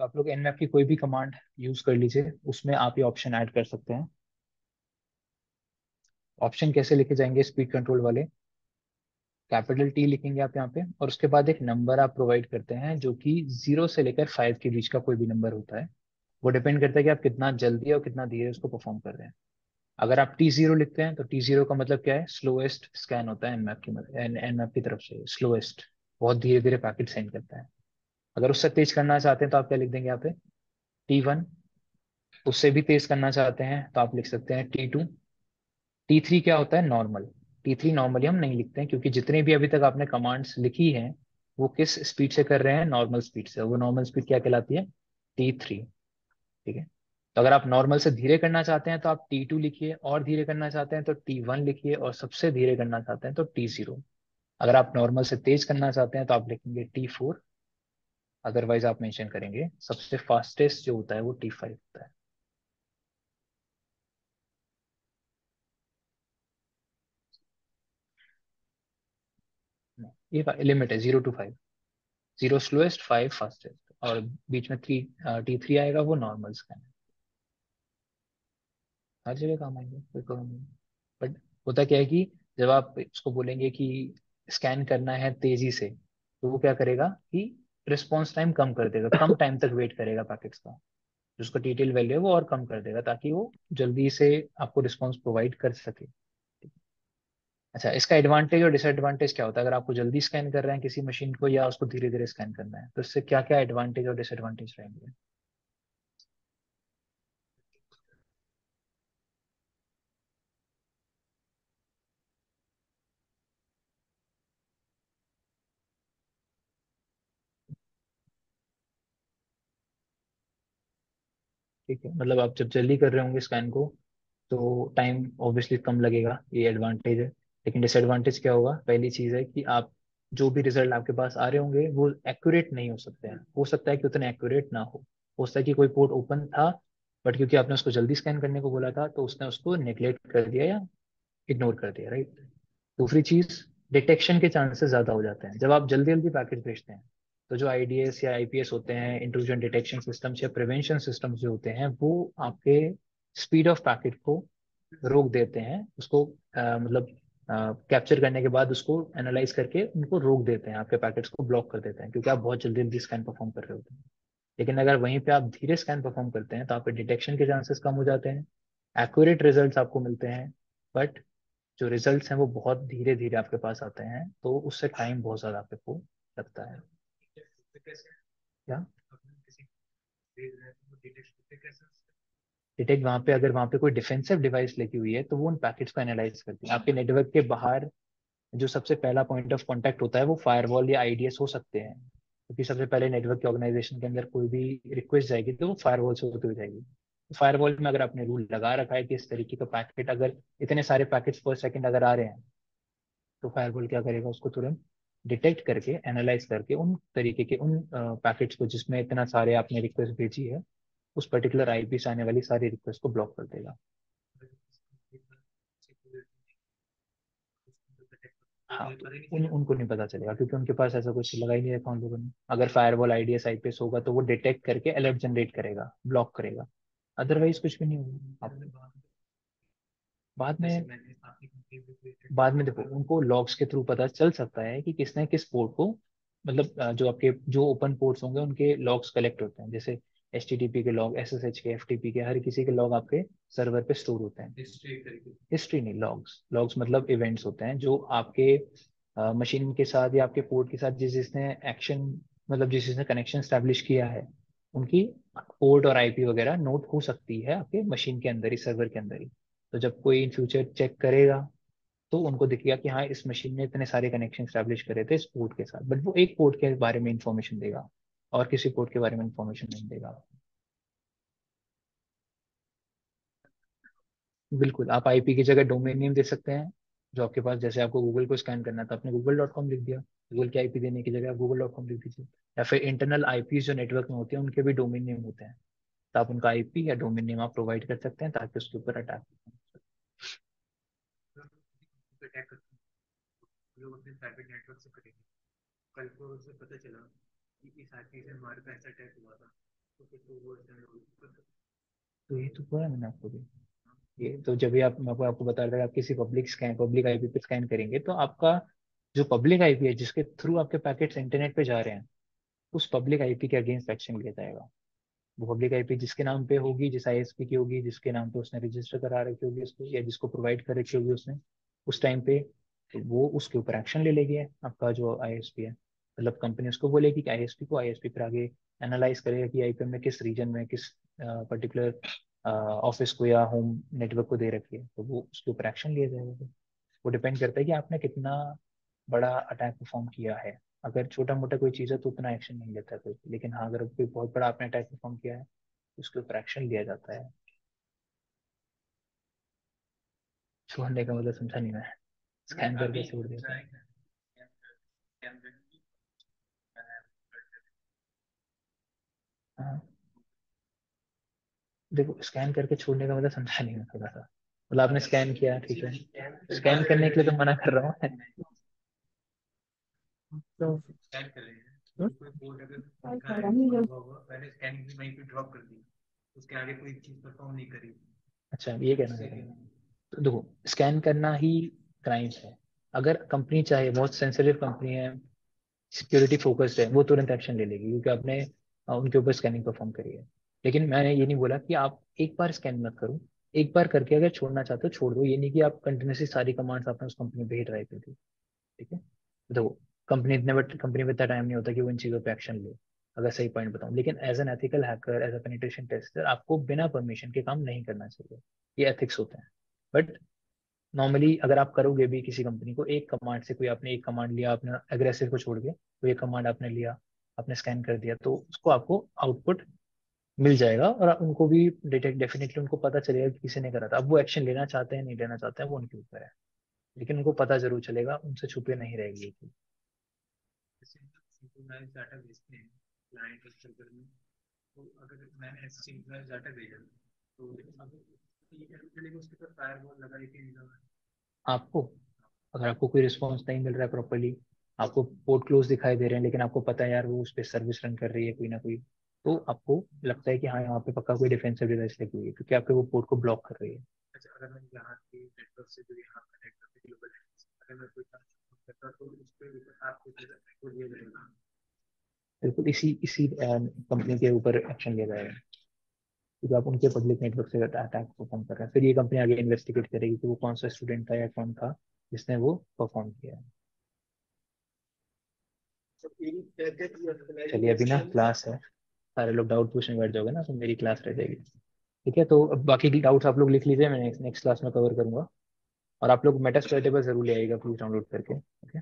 आप लोग nmap की कोई भी कमांड यूज कर लीजिए, उसमें आप ये ऑप्शन ऐड कर सकते हैं। ऑप्शन कैसे लिखे जाएंगे स्पीड कंट्रोल वाले? कैपिटल टी लिखेंगे आप यहाँ पे, और उसके बाद एक नंबर आप प्रोवाइड करते हैं जो कि 0 से लेकर 5 के बीच का कोई भी नंबर होता है। वो डिपेंड करता है कि आप कितना जल्दी और कितना धीरे उसको परफॉर्म कर रहे हैं। अगर आप T0 लिखते हैं तो T0 का मतलब क्या है? स्लोएस्ट स्कैन होता है nmap nmap की तरफ से, स्लोएस्ट, बहुत धीरे धीरे पैकेट सेंड करता है। अगर उससे तेज करना चाहते हैं तो आप क्या लिख देंगे यहाँ पे? T1। उससे भी तेज करना चाहते हैं तो आप लिख सकते हैं T2। T3 क्या होता है? नॉर्मल। T3 नॉर्मली हम नहीं लिखते हैं, क्योंकि जितने भी अभी तक आपने कमांड्स लिखी हैं वो किस स्पीड से कर रहे हैं? नॉर्मल स्पीड से। वो नॉर्मल स्पीड क्या कहलाती है? T3। ठीक है। तो अगर आप नॉर्मल से धीरे करना चाहते हैं तो आप T2 लिखिए, और धीरे करना चाहते हैं तो T1 लिखिए, और सबसे धीरे करना चाहते हैं तो T0। अगर आप नॉर्मल से तेज करना चाहते हैं तो आप लिखेंगे T4। अदरवाइज आप मेंशन करेंगे सबसे फास्टेस्ट जो होता है वो T5 होता है। ये लिमिट है 0 to 5। 0 स्लोएस्ट, 5 फास्टेस्ट, और बीच में T3 आएगा, वो नॉर्मल स्कैन है। हर जगह काम आएंगे, कोई प्रॉब्लम नहीं। बट होता क्या है कि जब आप इसको बोलेंगे कि स्कैन करना है तेजी से, तो वो क्या करेगा कि रिस्पॉन्स टाइम कम कर देगा, कम टाइम तक वेट करेगा पैकेट्स का। जो उसका डिटेल वैल्यू है वो और कम कर देगा, ताकि वो जल्दी से आपको रिस्पॉन्स प्रोवाइड कर सके। अच्छा, इसका एडवांटेज और डिसएडवांटेज क्या होता है? अगर आपको जल्दी स्कैन कर रहे हैं किसी मशीन को, या उसको धीरे धीरे स्कैन करना है, तो इससे क्या क्या एडवांटेज और डिसएडवांटेज रहेंगे? ठीक है, मतलब आप जब जल्दी कर रहे होंगे स्कैन को तो टाइम ऑब्वियसली कम लगेगा, ये एडवांटेज है। लेकिन डिसएडवांटेज क्या होगा? पहली चीज है कि आप जो भी रिजल्ट आपके पास आ रहे होंगे वो एक्यूरेट नहीं हो सकते हैं। हो सकता है कि उतने एक्यूरेट ना हो सकता है कि कोई पोर्ट ओपन था, बट क्योंकि आपने उसको जल्दी स्कैन करने को बोला था तो उसने उसको नेग्लेक्ट कर दिया या इग्नोर कर दिया, राइट। दूसरी चीज, डिटेक्शन के चांसेस ज्यादा हो जाते हैं जब आप जल्दी जल्दी पैकेट भेजते हैं। तो जो आईडीएस या आईपीएस होते हैं, इंट्रूजन डिटेक्शन सिस्टम्स या प्रिवेंशन सिस्टम्स जो होते हैं, वो आपके स्पीड ऑफ पैकेट को रोक देते हैं, उसको मतलब कैप्चर करने के बाद उसको एनालाइज करके उनको रोक देते हैं, आपके पैकेट्स को ब्लॉक कर देते हैं, क्योंकि आप बहुत जल्दी जल्दी स्कैन परफॉर्म कर रहे होते हैं। लेकिन अगर वहीं पे आप धीरे स्कैन परफॉर्म करते हैं तो आपके डिटेक्शन के चांसेस कम हो जाते हैं, एक्यूरेट रिजल्ट्स आपको मिलते हैं, बट जो रिजल्ट्स हैं वो बहुत धीरे धीरे आपके पास आते हैं, तो उससे टाइम बहुत ज्यादा आपको लगता है। क्या डिटेक्ट? वहां पे अगर वहां पे कोई डिफेंसिव डिवाइस लगी हुई है तो वो उन पैकेट्स को एनालाइज करती है। आपके नेटवर्क के बाहर जो सबसे पहला पॉइंट ऑफ कांटेक्ट होता है वो फायरवॉल या आईडीएस हो सकते हैं, क्योंकि सबसे पहले नेटवर्क के ऑर्गेनाइजेशन के अंदर कोई भी रिक्वेस्ट जाएगी तो वो फायरवॉल से होते हुए जाएगी। फायरवॉल में अगर आपने रूल लगा रखा है कि इस तरीके का पैकेट, अगर इतने सारे पैकेट्स पर सेकंड अगर आ रहे हैं, तो फायरवॉल क्या करेगा? उसको तुरंत डिटेक्ट करके एनालाइज करके उन तरीके के उन पैकेट्स को जिसमें इतना सारे आपने रिक्वेस्ट भेजी है, उस पर्टिकुलर आईपी से आने वाली सारी रिक्वेस्ट को ब्लॉक कर देगा। हाँ, तो उनको नहीं पता चलेगा, क्योंकि उनके पास ऐसा कुछ लगा ही नहीं रखा उन लोगों ने। अगर फायरवॉल आईडीएस आईपीएस होगा तो वो डिटेक्ट करके अलर्ट जनरेट करेगा, ब्लॉक करेगा। अदरवाइज कुछ भी नहीं होगा। बाद में बाद में देखो, उनको लॉग्स के थ्रू पता चल सकता है कि किसने किस पोर्ट को, मतलब जो आपके जो ओपन पोर्ट्स होंगे उनके लॉग्स कलेक्ट होते हैं, जैसे HTTP के लॉग, SSH के, FTP के, हर किसी के लॉग आपके सर्वर पे स्टोर होते हैं। हिस्ट्री नहीं, लॉग्स। लॉग्स मतलब इवेंट्स होते हैं जो आपके मशीन के साथ या आपके पोर्ट के साथ जिस जिसने एक्शन, मतलब जिस जिसने कनेक्शन स्टैब्लिश किया है, उनकी पोर्ट और आईपी वगैरह नोट हो सकती है आपके मशीन के अंदर ही, सर्वर के अंदर ही। तो जब कोई इन फ्यूचर चेक करेगा तो उनको दिखेगा कि हाँ, इस मशीन ने इतने सारे कनेक्शन स्टैब्लिश करे थे इस पोर्ट के साथ, बट वो एक पोर्ट के बारे में इंफॉर्मेशन देगा और किसी पोर्ट के बारे में इंफॉर्मेशन नहीं देगा। बिल्कुल, आप आईपी की जगह डोमेन नेम दे सकते हैं। जो आपके पास, जैसे आपको गूगल को स्कैन करना था, आपने google.com लिख दिया, गूगल की आईपी देने की जगह आप google.com लिख दीजिए। या फिर इंटरनल आईपी जो नेटवर्क में होते हैं उनके भी डोमेन नेम होते हैं, तो आप उनका आईपी या डोमेन नेम आप प्रोवाइड कर सकते हैं ताकि उसके ऊपर अटैक। लोग अपने प्राइवेट नेटवर्क से करेंगे। कल को उसे पता चला कि इस आईपी से हमारे पे ऐसा अटैक हुआ था, तो ये तो बोला मैंने आपको भी। ये तो जब भी आप, मैं आपको बता रहा था कि आप किसी पब्लिक आईपी पे स्कैन करेंगे तो आपका जो पब्लिक आईपी है जिसके थ्रू आपके पैकेट्स इंटरनेट पे जा रहे हैं, उस पब्लिक आईपी के अगेंस्ट एक्शन लिया जाएगा। वो पब्लिक आईपी जिसके नाम पे होगी, जिस आईएसपी की होगी, जिसके नाम पे उसने रजिस्टर करा रखी होगी उसको, या जिसको प्रोवाइड कर रखी होगी उसने उस टाइम पे, तो वो उसके ऊपर एक्शन ले लेगी। आपका जो आईएसपी है, मतलब कंपनी उसको बोलेगी कि आईएसपी को, आईएसपी फिर आगे एनालाइज करेगा कि आईपी में किस रीजन में किस पर्टिकुलर ऑफिस को या होम नेटवर्क को दे रखी है, तो वो उसके ऊपर एक्शन लिया जाएगा। वो डिपेंड करता है कि आपने कितना बड़ा अटैक परफॉर्म किया है। अगर छोटा मोटा कोई चीज़ है तो उतना एक्शन नहीं लेता कोई, लेकिन हाँ अगर कोई बहुत बड़ा आपने अटैक परफॉर्म किया है तो उसके ऊपर एक्शन लिया जाता है। छोड़ने का मतलब समझा नहीं मैं। स्कैन करके छोड़ देता है। हाँ, देखो स्कैन करके छोड़ने का मतलब समझा नहीं मैं थोड़ा सा। मतलब आपने स्कैन किया, ठीक है, स्कैन करने के लिए तो मना कर रहा हूँ। तो अच्छा ये कहना है। तो देखो, स्कैन करना ही क्राइम है। अगर कंपनी चाहे, बहुत सेंसिटिव कंपनी है, सिक्योरिटी फोकस्ड है, वो तुरंत एक्शन ले लेगी क्योंकि आपने उनके ऊपर स्कैनिंग परफॉर्म करी है। लेकिन मैंने ये नहीं बोला कि आप एक बार स्कैन मत करो। एक बार करके अगर छोड़ना चाहते हो छोड़ दो, ये नहीं कि आप कंटिन्यूसली सारी कमांड्स आपने उस कंपनी पे ही ट्राई कर दी। ठीक है, देखो कंपनी में इतना टाइम नहीं होता कि वो इन चीज़ों पे एक्शन ले, अगर सही पॉइंट बताऊं। लेकिन as an ethical hacker, as a penetration tester, आपको बिना परमिशन के काम नहीं करना चाहिए। ये एथिक्स होते हैं। बट नॉर्मली अगर आप करोगे भी किसी कंपनी को, एक कमांड से, कोई आपने एक कमांड लिया, आपने एग्रेसिव को छोड़ के तो एक कमांड आपने लिया, आपने स्कैन कर दिया, तो उसको आपको आउटपुट मिल जाएगा और उनको भी डिटेक्ट, डेफिनेटली उनको पता चलेगा कि किसी ने करा था। अब वो एक्शन लेना चाहते हैं नहीं लेना चाहते हैं वो उनके ऊपर है, लेकिन उनको पता जरूर चलेगा, उनसे छुपे नहीं रहेगी ये चीज। आपको, अगर आपको कोई रिस्पॉन्स नहीं मिल रहा है प्रॉपरली, आपको पोर्ट क्लोज दिखाई दे रहे हैं, लेकिन आपको पता है यार वो उस पर सर्विस रन कर रही है कोई ना कोई, तो आपको लगता है कि हाँ यहाँ पे पक्का कोई डिफेंसिव डिवाइस लगी हुई है क्योंकि आपके वो पोर्ट को ब्लॉक कर रही है। बिल्कुल इसी इसी कंपनी के ऊपर एक्शन लिया जाएगा क्योंकि आप उनके पब्लिक नेटवर्क से अटैक परफॉर्म कर रहे हैं। फिर ये कंपनी आगे इन्वेस्टिगेट करेगी कि वो कौन सा स्टूडेंट था या कौन था जिसने वो परफॉर्म किया है। चलिए अभी ना क्लास है, सारे लोग डाउट पूछने बैठ जाओगे ना तो मेरी क्लास रह जाएगी। ठीक है, तो अब बाकी की डाउट्स आप लोग लिख लीजिए, मैं नेक्स्ट क्लास में कवर करूंगा। और आप लोग मेटास्ट्रेटेबल जरूर ले आइएगा प्लीज डाउनलोड करके। ओके।